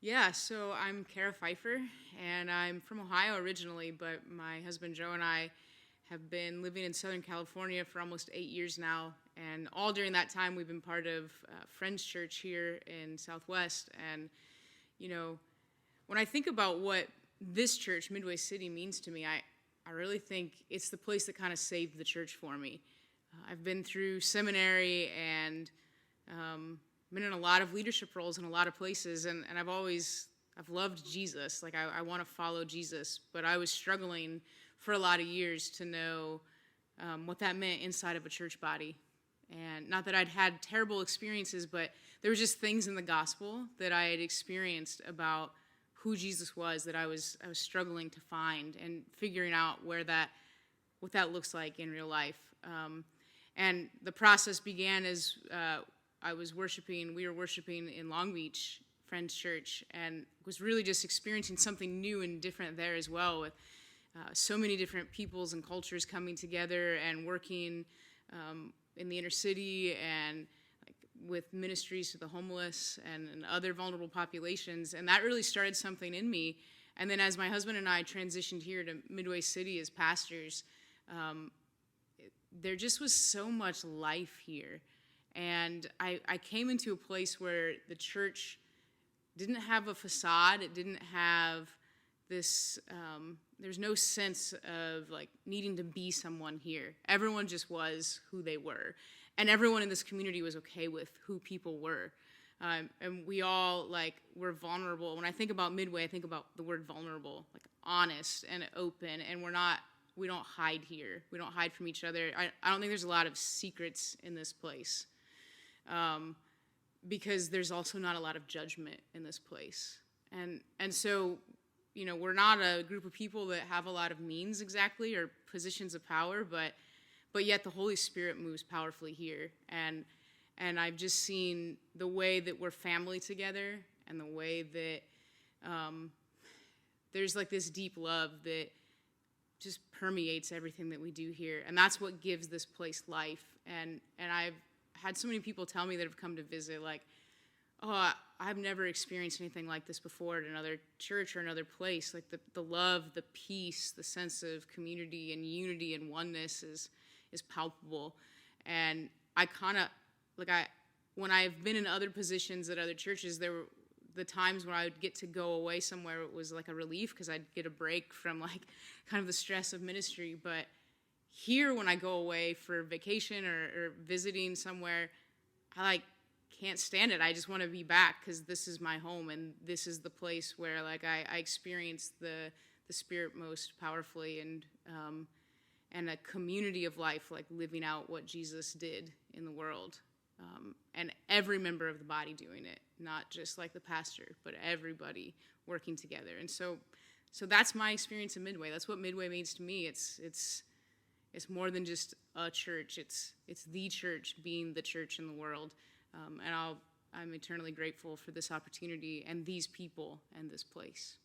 Yeah, so I'm Cara Pfeiffer, and I'm from Ohio originally, but my husband Joe and I have been living in Southern California for almost 8 years now. And all during that time, we've been part of Friends Church here in Southwest. And, you know, when I think about what this church, Midway City, means to me, I really think it's the place that kind of saved the church for me. I've been through seminary and been in a lot of leadership roles in a lot of places, and I've loved Jesus. Like, I want to follow Jesus, but I was struggling for a lot of years to know what that meant inside of a church body. And not that I'd had terrible experiences, but there were just things in the gospel that I had experienced about who Jesus was that I was struggling to find and figuring out what that looks like in real life. And the process began as we were worshiping in Long Beach Friends Church, and was really just experiencing something new and different there as well, with so many different peoples and cultures coming together and working in the inner city and with ministries to the homeless and other vulnerable populations. And that really started something in me. And then as my husband and I transitioned here to Midway City as pastors, there just was so much life here. And I came into a place where the church didn't have a facade. It didn't have this, there's no sense of like needing to be someone here. Everyone just was who they were. And everyone in this community was okay with who people were. And we all were vulnerable. When I think about Midway, I think about the word vulnerable, like honest and open. And we don't hide here. We don't hide from each other. I don't think there's a lot of secrets in this place. Because there's also not a lot of judgment in this place. And so, we're not a group of people that have a lot of means exactly or positions of power, but yet the Holy Spirit moves powerfully here. And I've just seen the way that we're family together and the way that there's this deep love that just permeates everything that we do here. And that's what gives this place life. And I've had so many people tell me that have come to visit, I've never experienced anything like this before at another church or another place. Like the love, the peace, the sense of community and unity and oneness is palpable. And I kind of, when I've been in other positions at other churches, there were the times when I would get to go away somewhere, it was like a relief because I'd get a break from kind of the stress of ministry. But here, when I go away for vacation or visiting somewhere, I can't stand it. I just want to be back because this is my home, and this is the place where I experience the Spirit most powerfully, and a community of life, living out what Jesus did in the world, and every member of the body doing it, not just the pastor, but everybody working together. And so that's my experience in Midway. That's what Midway means to me. It's more than just a church. It's the church being the church in the world. And I'm eternally grateful for this opportunity and these people and this place.